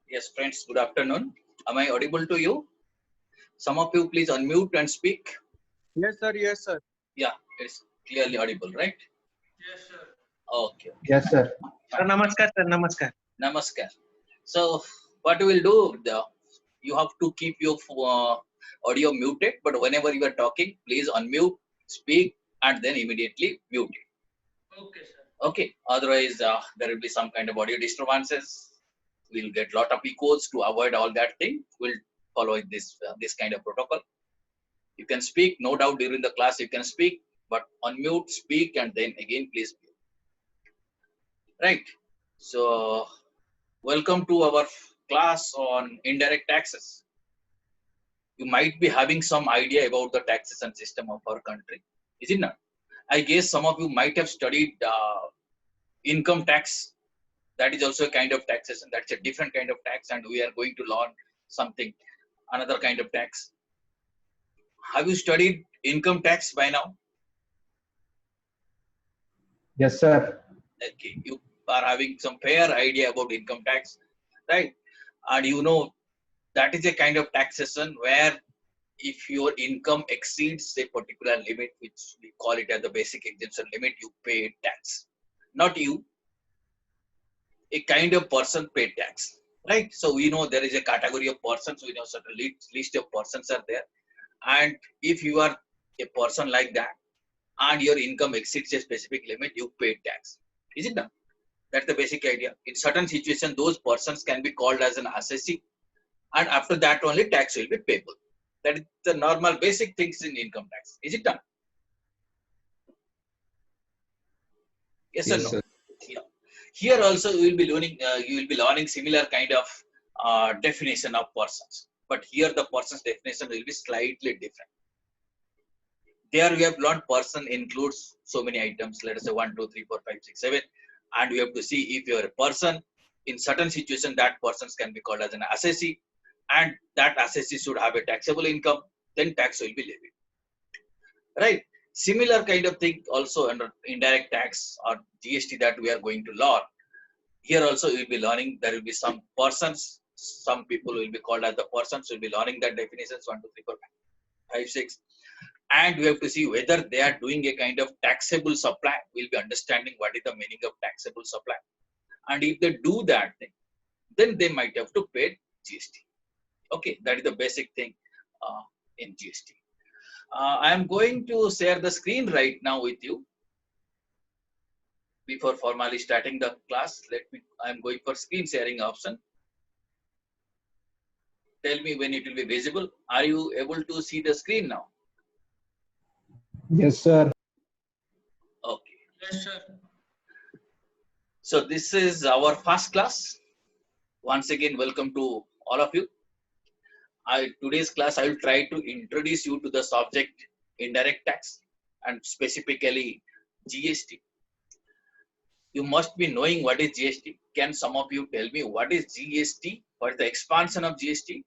Yes, friends, good afternoon. Am I audible to you? Some of you please unmute and speak. Yes, sir. Yes, sir. Yeah, it's clearly audible, right? Yes, sir. Okay, okay, Yes, fine, sir. Sir, fine. namaskar, sir. Namaskar. Namaskar. So, what we will do, you have to keep your audio muted, but whenever you are talking, please unmute, speak, and then immediately mute it. Okay, sir. Okay, otherwise, there will be some kind of audio disturbances. We'll get lot of echoes. To avoid all that thing, we'll follow this kind of protocol. You can speak, no doubt during the class you can speak, but unmute, speak, and then again please mute. Right. So welcome to our class on indirect taxes. You might be having some idea about the taxation system of our country, is it not? I guess some of you might have studied income tax. That is also a kind of taxation. That's a different kind of tax, and we are going to learn something, another kind of tax. Have you studied income tax by now? Yes, sir. Okay, you are having some fair idea about income tax, right? And you know that is a kind of taxation where if your income exceeds a particular limit, which we call it as the basic exemption limit, you pay tax. Not you, a kind of person pay tax, right? So we know there is a category of persons. We know certain list of persons are there, and if you are a person like that and your income exceeds a specific limit, you pay tax. Is it not? That's the basic idea. In certain situations, those persons can be called as an assessee, and after that only tax will be payable. That is the normal basic things in income tax. Is it done? Yes or Yes, no? sir. Yeah. Here also you will be learning similar kind of definition of persons, but here the person's definition will be slightly different. There we have learned person includes so many items. Let us say 1, 2, 3, 4, 5, 6, 7, and we have to see if you are a person. In certain situation, that persons can be called as an assessee, and that assessee should have a taxable income. Then tax will be levied. Right. Similar kind of thing also under indirect tax or GST that we are going to learn. Here also you will be learning. There will be some persons. Some people will be called as the persons. Will be learning that definitions 1, 2, 3, 4, 5, 6. And we have to see whether they are doing a kind of taxable supply. We'll be understanding what is the meaning of taxable supply, and if they do that thing, then they might have to pay GST. Okay, that is the basic thing in GST. I am going to share the screen right now with you. Before formally starting the class, I am going for screen sharing option. Tell me when it will be visible. Are you able to see the screen now? Yes, sir. Okay. Yes, sir. So this is our first class. Once again, welcome to all of you. Today's class, I will try to introduce you to the subject indirect tax and specifically GST. You must be knowing what is GST. Can some of you tell me what is GST? What is the expansion of GST?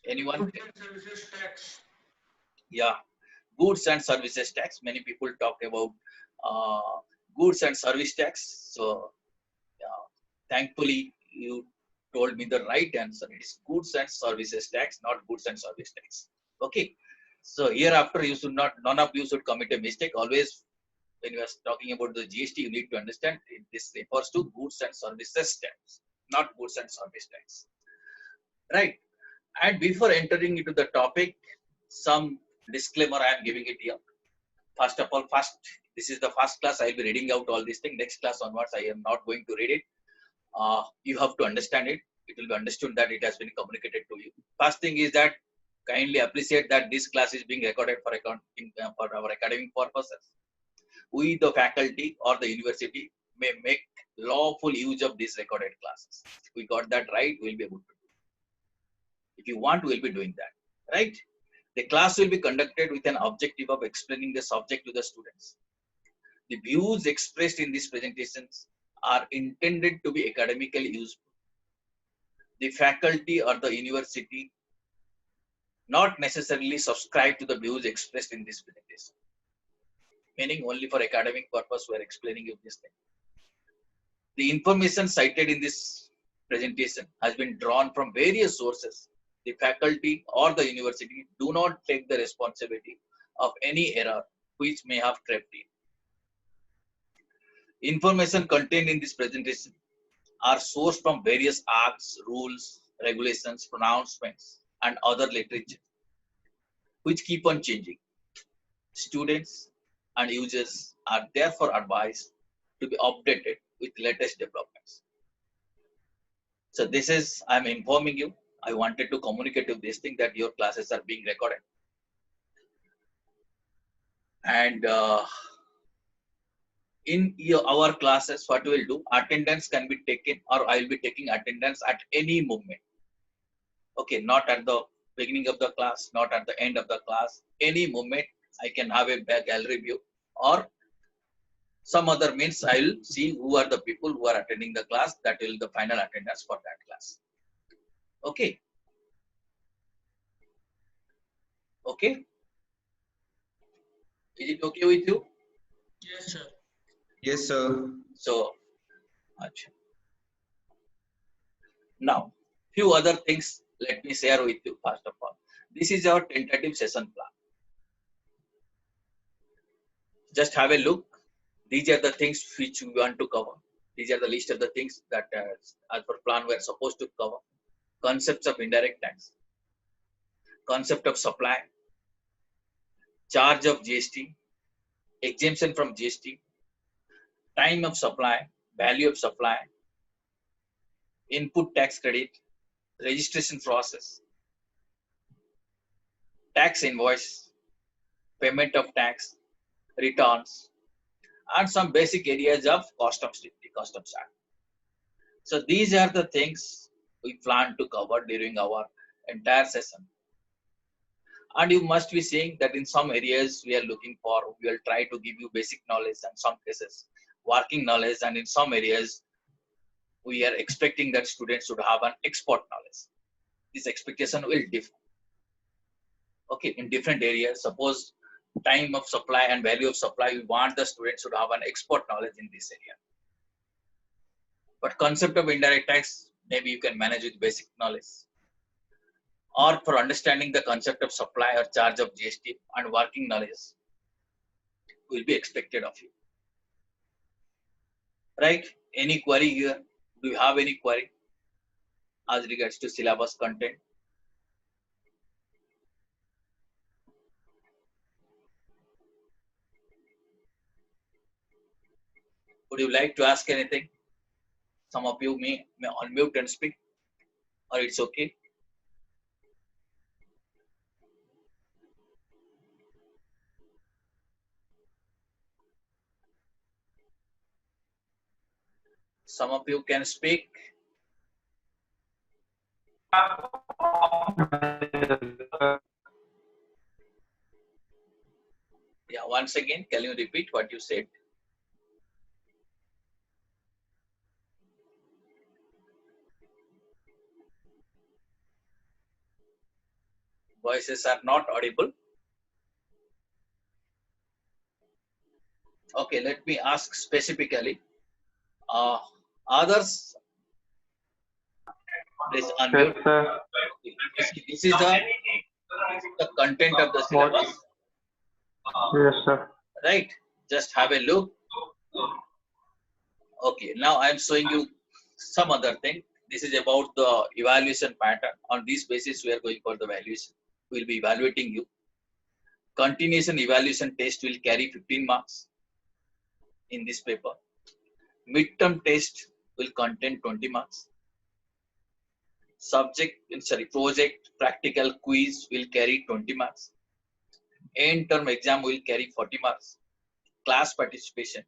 Anyone? Goods and services tax. Yeah, goods and services tax. Many people talk about uh, goods and service tax. So, thankfully, you told me the right answer. It is goods and services tax, not goods and service tax. Okay. So hereafter, you should not. None of you should commit a mistake. Always, when you are talking about the GST, you need to understand this refers to goods and services tax, not goods and service tax. Right. And before entering into the topic, some disclaimer I am giving it here. First of all, this is the first class. I will be reading out all these things. Next class onwards, I am not going to read it. You have to understand it. It will be understood that it has been communicated to you. First thing is that kindly appreciate that this class is being recorded for for our academic purposes. We, the faculty or the university, may make lawful use of these recorded classes. If we got that right, we'll be able to do. If you want, we'll be doing that. Right? The class will be conducted with an objective of explaining the subject to the students. The views expressed in these presentations are intended to be academically useful. The faculty or the university not necessarily subscribe to the views expressed in this presentation. Meaning only for academic purpose we are explaining you this thing. The information cited in this presentation has been drawn from various sources, the faculty or the university do not take the responsibility of any error which may have crept in. Information contained in this presentation are sourced from various acts, rules, regulations, pronouncements, and other literature, which keep on changing. Students and users are therefore advised to be updated with latest developments. So this is, I'm informing you, I wanted to communicate with this thing that your classes are being recorded. And in our classes, what we'll do, attendance can be taken, or I'll be taking attendance at any moment. Okay, not at the beginning of the class, not at the end of the class, any moment I can have a gallery view, or some other means I'll see who are the people who are attending the class. That will the final attendance for that class. Okay. Okay. Is it okay with you? Yes, sir. Yes, sir. So, now, few other things let me share with you. First of all, this is our tentative session plan. Just have a look. These are the things which we want to cover. These are the list of the things that as per plan we are supposed to cover. Concepts of indirect tax, concept of supply, charge of GST, exemption from GST, time of supply, value of supply, input tax credit, registration process, tax invoice, payment of tax, returns, and some basic areas of customs duty, customs act. So these are the things we plan to cover during our entire session. And you must be seeing that in some areas we are looking for, we will try to give you basic knowledge, and some cases working knowledge, and in some areas we are expecting that students should have an expert knowledge. This expectation will differ. Okay, in different areas, suppose time of supply and value of supply, we want the students should have an expert knowledge in this area. But concept of indirect tax, maybe you can manage with basic knowledge. Or for understanding the concept of supply or charge of GST and working knowledge will be expected of you. Right? Any query here? Do you have any query as regards to syllabus content? Would you like to ask anything? Some of you may unmute and speak, or it's okay. Some of you can speak. Yeah, once again, can you repeat what you said? Voices are not audible. Okay, let me ask specifically. Others, please unmute. Yes, sir. This is the content of the syllabus. Yes, sir. Right? Just have a look. Okay, now I am showing you some other thing. This is about the evaluation pattern. On this basis, we are going for the evaluation. We will be evaluating you. Continuation evaluation test will carry 15 marks in this paper. Midterm test will contain 20 marks. Project practical quiz will carry 20 marks. End term exam will carry 40 marks. Class participation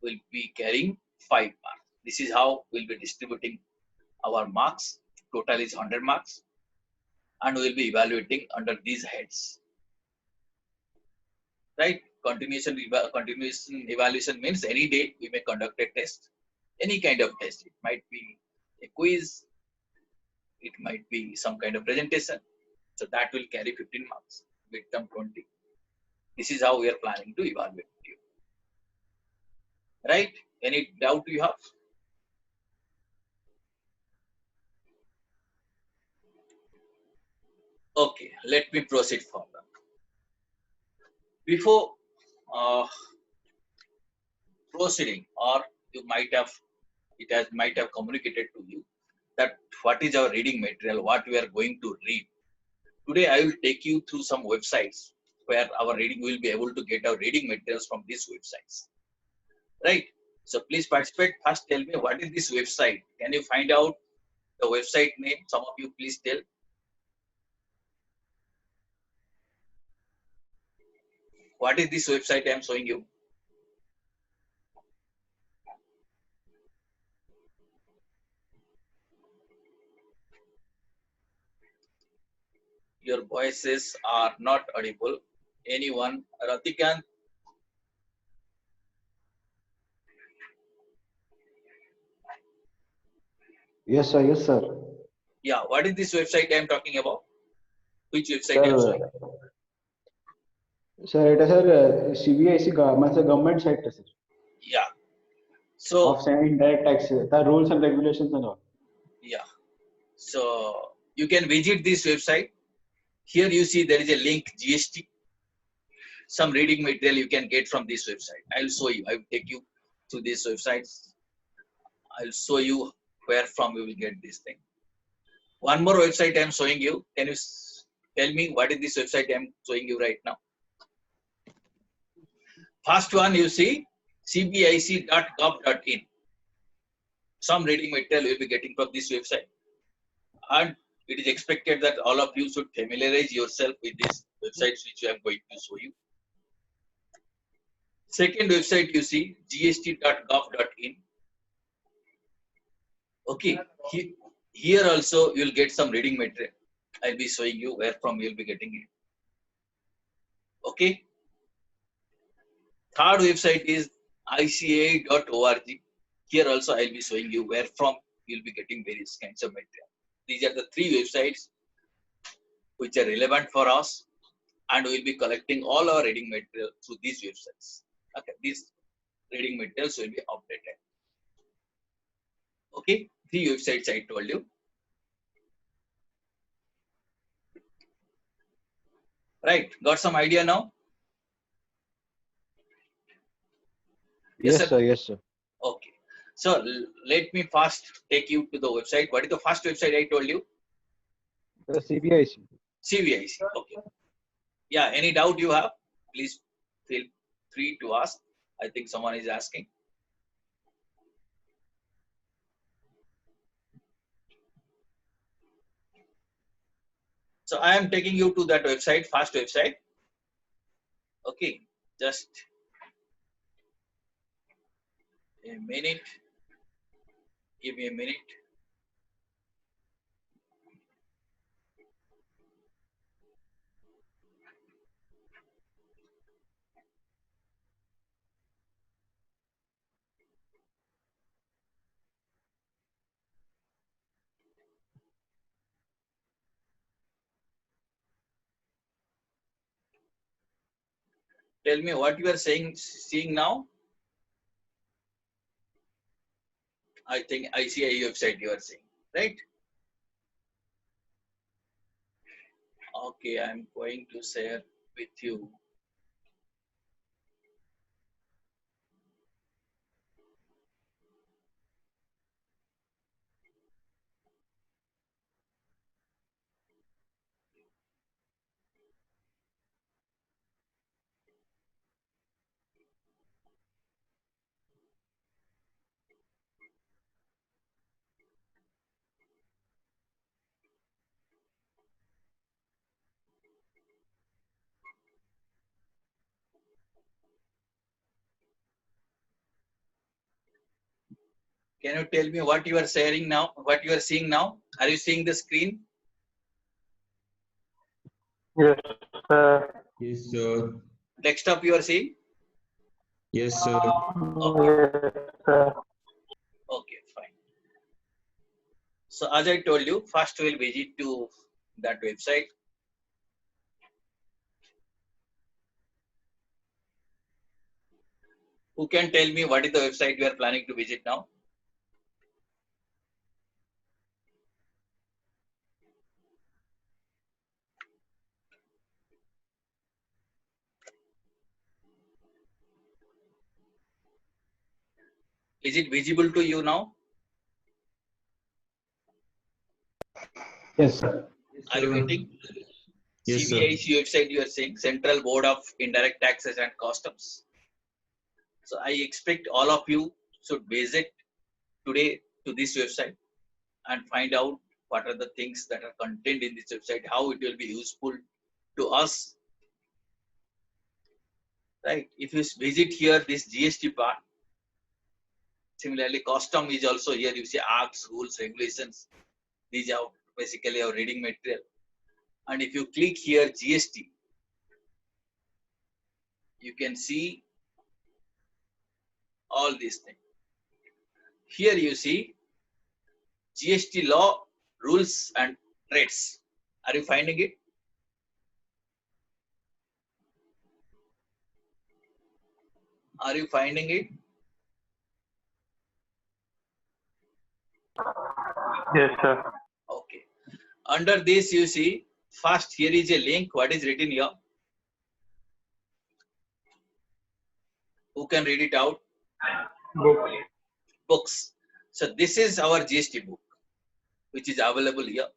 will be carrying 5 marks. This is how we'll be distributing our marks. Total is 100 marks. And we'll be evaluating under these heads. Right? Continuation evaluation means any day we may conduct a test. Any kind of test. It might be a quiz. It might be some kind of presentation. So that will carry 15 marks. Midterm 20. This is how we are planning to evaluate you. Right? Any doubt you have? Okay, let me proceed further. Before proceeding, or you might have communicated to you that what is our reading material, what we are going to read. Today, I will take you through some websites where our reading will be able to get our reading materials from these websites. Right? So please participate. First, tell me what is this website? Can you find out the website name? Some of you please tell. What is this website I am showing you? Your voices are not audible. Anyone? Ratikan? Yes, sir. Yes, sir. Yeah, what is this website I am talking about? Which website I am showing? Sir, sir, it is CBIC government site, sir, Yeah. So, of indirect tax, the rules and regulations and all. yeah. So, you can visit this website. Here you see there is a link GST. Some reading material you can get from this website. I'll show you. I will take you to these websites. I'll show you where from you will get this thing. One more website I'm showing you. Can you tell me what is this website I'm showing you right now? First one you see cbic.gov.in. Some reading material you'll be getting from this website. And it is expected that all of you should familiarize yourself with these websites which I am going to show you. Second website you see gst.gov.in. Okay, here also you will get some reading material. I'll be showing you where from you'll be getting it. Okay. Third website is ica.org. Here also I'll be showing you where from you'll be getting various kinds of material. These are the three websites which are relevant for us, and we'll be collecting all our reading material through these websites. Okay, these reading materials will be updated. Okay, three websites I told you. Right, got some idea now? Yes, sir. Yes, sir. Okay. So let me first take you to the website. What is the first website I told you? The CBIC. CVIC. Okay. Yeah, any doubt you have, please feel free to ask. I think someone is asking. So I am taking you to that website, first website. Okay, just a minute. Give me a minute. Tell me what you are seeing now. I think ICIE website you are seeing, right? Okay, I'm going to share with you. Can you tell me what you are sharing now? What you are seeing now? Are you seeing the screen? Yes, sir. Yes, sir. Desktop you are seeing? Yes, sir. Okay. Yes, sir. Okay, fine. So as I told you, first we'll visit to that website. Who can tell me what is the website we are planning to visit now? Is it visible to you now? Yes, sir. Are you getting? Yes, sir. CBIC website you are saying Central Board of Indirect Taxes and Customs. So I expect all of you should visit today to this website and find out what are the things that are contained in this website, how it will be useful to us. Right? If you visit here this GST part, similarly custom is also here. You see acts, rules, regulations. These are basically our reading material. And if you click here GST, you can see all these things. Here you see GST law, rules and rates. Are you finding it? Are you finding it? Yes, sir. Okay. Under this you see, first here is a link. What is written here? Who can read it out? Book. Books. So this is our GST book, which is available here.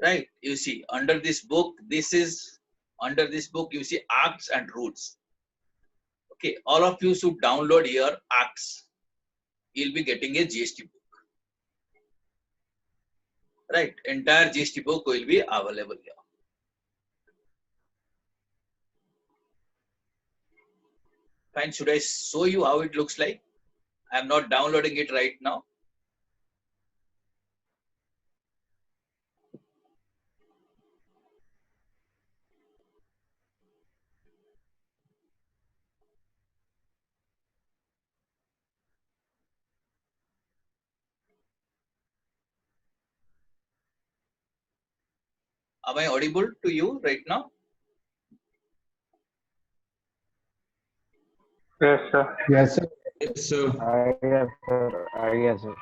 Right? You see, under this book, you see acts and rules. Okay, all of you should download here acts. You'll be getting a GST book. Right? Entire GST book will be available here. Fine. Should I show you how it looks like? I am not downloading it right now. Am I audible to you right now? Yes, sir. Yes, sir. Yes, sir. I guess, sir.